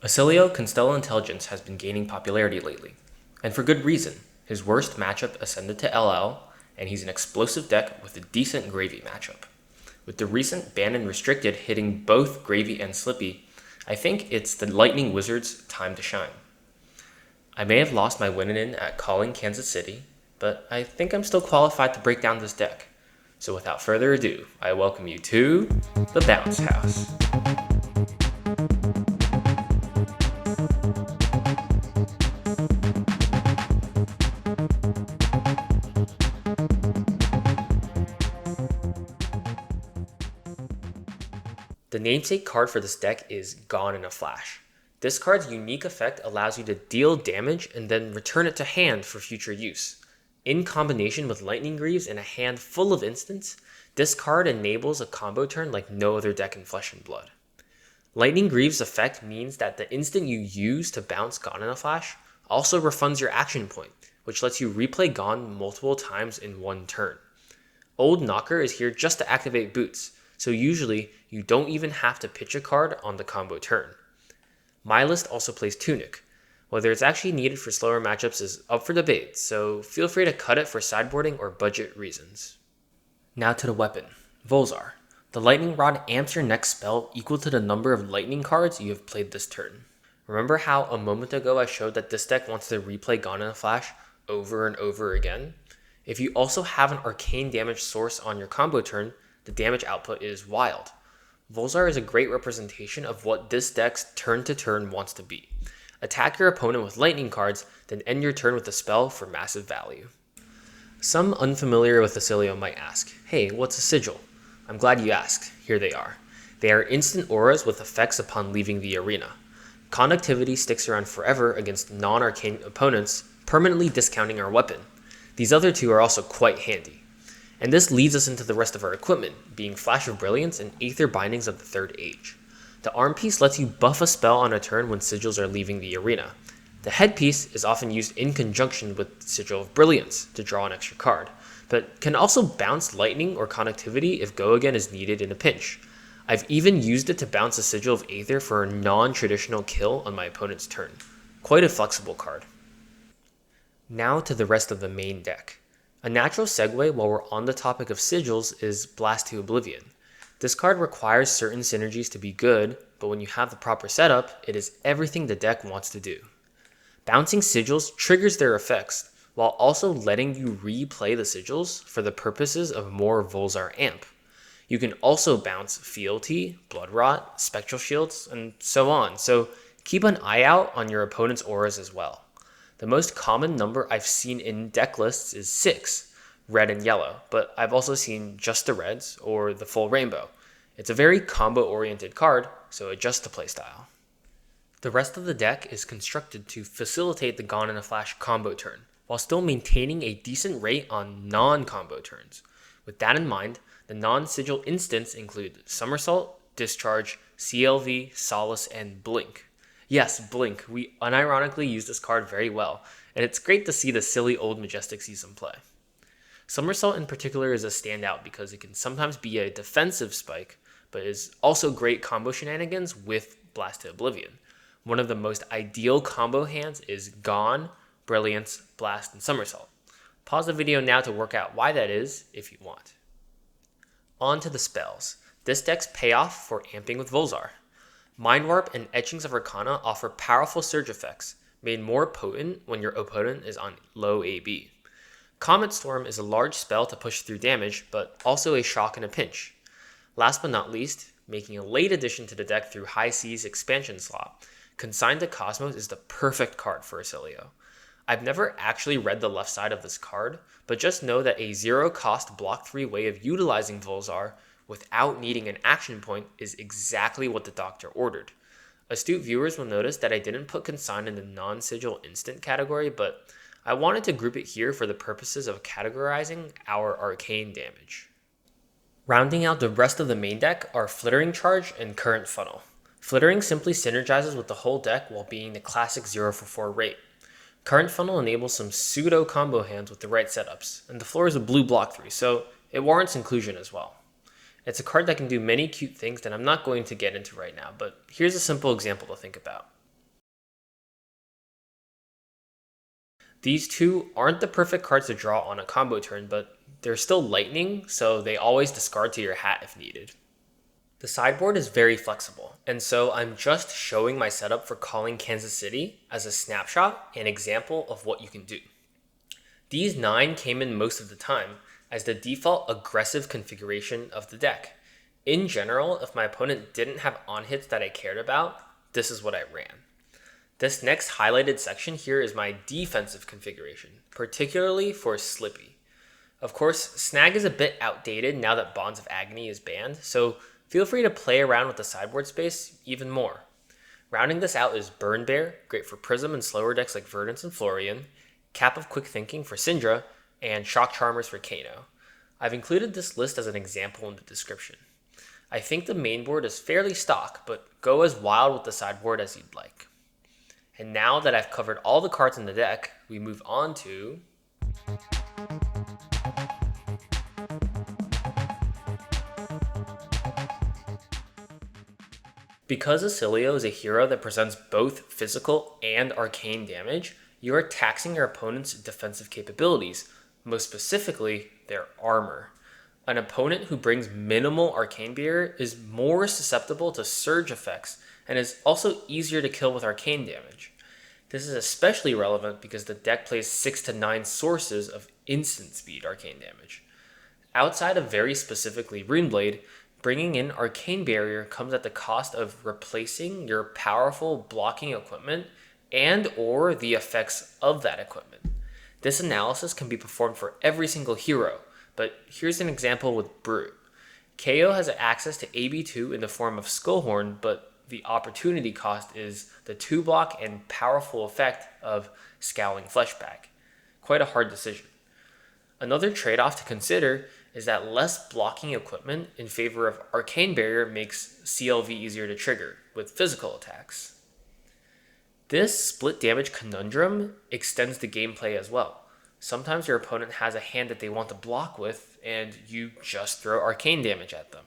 Oscilio Constellar Intelligence has been gaining popularity lately, and for good reason. His worst matchup ascended to LL, and he's an explosive deck with a decent Gravy matchup. With the recent ban and restricted hitting both Gravy and Slippy, I think it's the Lightning Wizard's time to shine. I may have lost my win-in at calling Kansas City, but I think I'm still qualified to break down this deck. So without further ado, I welcome you to the Bounce House. The namesake card for this deck is Gone in a Flash. This card's unique effect allows you to deal damage and then return it to hand for future use. In combination with Lightning Greaves and a hand full of instants, this card enables a combo turn like no other deck in Flesh and Blood. Lightning Greaves' effect means that the instant you use to bounce Gone in a Flash also refunds your action point, which lets you replay Gone multiple times in one turn. Old Knocker is here just to activate Boots, so usually you don't even have to pitch a card on the combo turn. My list also plays Tunic. Whether it's actually needed for slower matchups is up for debate, so feel free to cut it for sideboarding or budget reasons. Now to the weapon, Volzar. The Lightning Rod amps your next spell equal to the number of lightning cards you have played this turn. Remember how a moment ago I showed that this deck wants to replay Gone in a Flash over and over again? If you also have an arcane damage source on your combo turn, the damage output is wild. Volzar is a great representation of what this deck's turn-to-turn wants to be. Attack your opponent with lightning cards, then end your turn with a spell for massive value. Some unfamiliar with Oscilio might ask, hey, what's a sigil? I'm glad you asked. Here they are. They are instant auras with effects upon leaving the arena. Conductivity sticks around forever against non-arcane opponents, permanently discounting our weapon. These other two are also quite handy. And this leads us into the rest of our equipment, being Flash of Brilliance and Aether Bindings of the Third Age. The arm piece lets you buff a spell on a turn when sigils are leaving the arena. The headpiece is often used in conjunction with Sigil of Brilliance to draw an extra card, but can also bounce lightning or conductivity if go again is needed in a pinch. I've even used it to bounce a Sigil of Aether for a non-traditional kill on my opponent's turn. Quite a flexible card. Now to the rest of the main deck. A natural segue while we're on the topic of sigils is Blast to Oblivion. This card requires certain synergies to be good, but when you have the proper setup, it is everything the deck wants to do. Bouncing sigils triggers their effects, while also letting you replay the sigils for the purposes of more Volzar amp. You can also bounce Fealty, Blood Rot, Spectral Shields, and so on, so keep an eye out on your opponent's auras as well. The most common number I've seen in deck lists is 6, red and yellow, but I've also seen just the reds or the full rainbow. It's a very combo-oriented card, so adjust to playstyle. The rest of the deck is constructed to facilitate the Gone in a Flash combo turn, while still maintaining a decent rate on non-combo turns. With that in mind, the non-sigil instants include Somersault, Discharge, CLV, Solace, and Blink. Yes, Blink. We unironically use this card very well, and it's great to see the silly old Majestic see some play. Somersault in particular is a standout because it can sometimes be a defensive spike, but is also great combo shenanigans with Blast to Oblivion. One of the most ideal combo hands is Gone, Brilliance, Blast, and Somersault. Pause the video now to work out why that is if you want. On to the spells. This deck's payoff for amping with Volzar. Mind Warp and Etchings of Arcana offer powerful surge effects, made more potent when your opponent is on low AB. Comet Storm is a large spell to push through damage, but also a shock in a pinch. Last but not least, making a late addition to the deck through High Seas expansion slot, Consigned to Cosmos is the perfect card for Oscilio. I've never actually read the left side of this card, but just know that a zero-cost block 3 way of utilizing Volzar without needing an action point is exactly what the doctor ordered. Astute viewers will notice that I didn't put Consign in the non-sigil instant category, but I wanted to group it here for the purposes of categorizing our arcane damage. Rounding out the rest of the main deck are Flittering Charge and Current Funnel. Flittering simply synergizes with the whole deck while being the classic 0 for 4 rate. Current Funnel enables some pseudo combo hands with the right setups, and the floor is a blue block 3, so it warrants inclusion as well. It's a card that can do many cute things that I'm not going to get into right now, but here's a simple example to think about. These two aren't the perfect cards to draw on a combo turn, but they're still lightning, so they always discard to your hat if needed. The sideboard is very flexible, and so I'm just showing my setup for calling Kansas City as a snapshot and example of what you can do. These 9 came in most of the time as the default aggressive configuration of the deck. In general, if my opponent didn't have on-hits that I cared about, this is what I ran. This next highlighted section here is my defensive configuration, particularly for Slippy. Of course, Snag is a bit outdated now that Bonds of Agony is banned, so feel free to play around with the sideboard space even more. Rounding this out is Burn Bear, great for Prism and slower decks like Verdance and Florian, Cap of Quick Thinking for Syndra, and Shock Charmers for Kano. I've included this list as an example in the description. I think the main board is fairly stock, but go as wild with the sideboard as you'd like. And now that I've covered all the cards in the deck, we move on to because Oscilio is a hero that presents both physical and arcane damage, you are taxing your opponent's defensive capabilities, most specifically their armor. An opponent who brings minimal arcane barrier is more susceptible to surge effects and is also easier to kill with arcane damage. This is especially relevant because the deck plays 6 to 9 sources of instant speed arcane damage. Outside of very specifically Runeblade, bringing in Arcane Barrier comes at the cost of replacing your powerful blocking equipment and or the effects of that equipment. This analysis can be performed for every single hero, but here's an example with Brute. KO has access to AB2 in the form of Skullhorn, but the opportunity cost is the 2-block and powerful effect of Scowling Fleshback. Quite a hard decision. Another trade-off to consider is that less blocking equipment in favor of Arcane Barrier makes CLV easier to trigger with physical attacks. This split damage conundrum extends the gameplay as well. Sometimes your opponent has a hand that they want to block with, and you just throw arcane damage at them.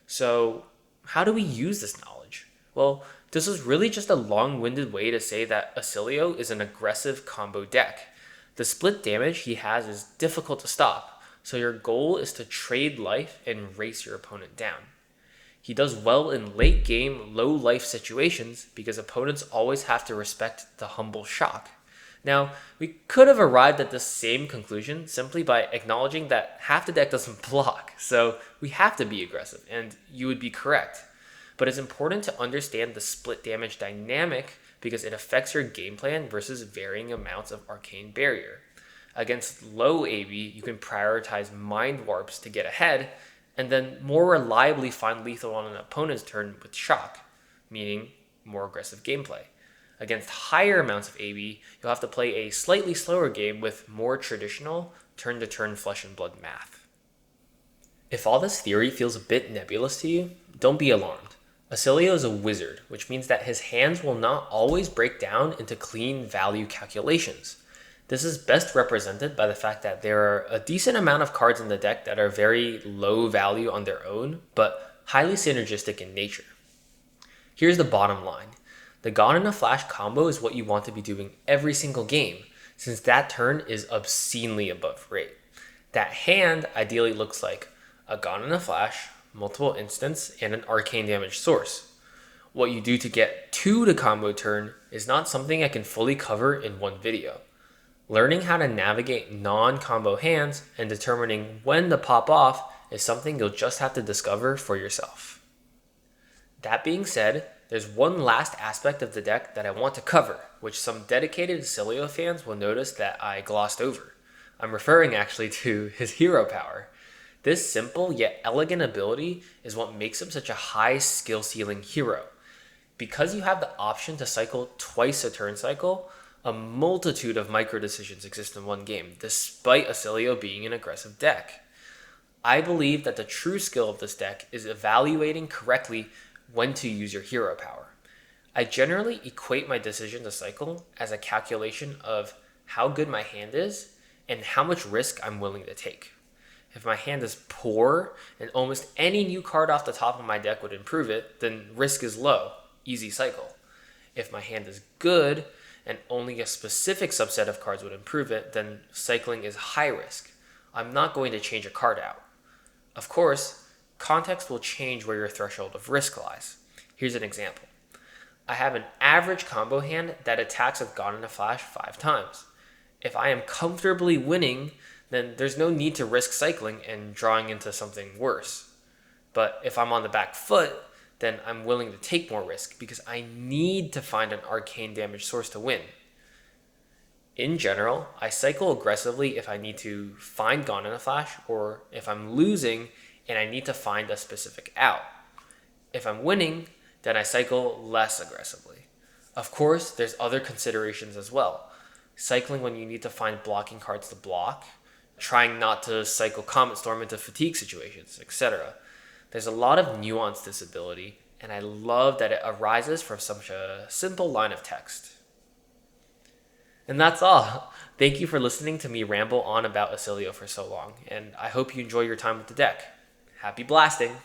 So, how do we use this knowledge? Well, this is really just a long-winded way to say that Oscilio is an aggressive combo deck. The split damage he has is difficult to stop, so your goal is to trade life and race your opponent down. He does well in late game, low life situations because opponents always have to respect the humble shock. Now, we could have arrived at the same conclusion simply by acknowledging that half the deck doesn't block, so we have to be aggressive, and you would be correct. But it's important to understand the split damage dynamic because it affects your game plan versus varying amounts of arcane barrier. Against low AB, you can prioritize mind warps to get ahead, and then more reliably find lethal on an opponent's turn with shock, meaning more aggressive gameplay. Against higher amounts of AB, you'll have to play a slightly slower game with more traditional turn-to-turn flesh and blood math. If all this theory feels a bit nebulous to you, don't be alarmed. Oscilio is a wizard, which means that his hands will not always break down into clean value calculations. This is best represented by the fact that there are a decent amount of cards in the deck that are very low value on their own, but highly synergistic in nature. Here's the bottom line. The Gone in a Flash combo is what you want to be doing every single game, since that turn is obscenely above rate. That hand ideally looks like a Gone in a Flash, multiple instants, and an arcane damage source. What you do to get to the combo turn is not something I can fully cover in one video. Learning how to navigate non-combo hands and determining when to pop off is something you'll just have to discover for yourself. That being said, there's one last aspect of the deck that I want to cover, which some dedicated Oscilio fans will notice that I glossed over. I'm referring actually to his hero power. This simple yet elegant ability is what makes him such a high skill ceiling hero. Because you have the option to cycle twice a turn cycle, a multitude of micro decisions exist in one game, despite Oscilio being an aggressive deck. I believe that the true skill of this deck is evaluating correctly when to use your hero power. I generally equate my decision to cycle as a calculation of how good my hand is and how much risk I'm willing to take. If my hand is poor and almost any new card off the top of my deck would improve it, then risk is low, easy cycle. If my hand is good and only a specific subset of cards would improve it, then cycling is high risk. I'm not going to change a card out. Of course, context will change where your threshold of risk lies. Here's an example. I have an average combo hand that attacks with Gone in a Flash 5 times. If I am comfortably winning, then there's no need to risk cycling and drawing into something worse. But if I'm on the back foot, then I'm willing to take more risk because I need to find an arcane damage source to win. In general, I cycle aggressively if I need to find Gone in a Flash or if I'm losing and I need to find a specific out. If I'm winning, then I cycle less aggressively. Of course, there's other considerations as well. Cycling when you need to find blocking cards to block, trying not to cycle Comet Storm into fatigue situations, etc. There's a lot of nuanced disability, and I love that it arises from such a simple line of text. And that's all. Thank you for listening to me ramble on about Oscilio for so long, and I hope you enjoy your time with the deck. Happy blasting!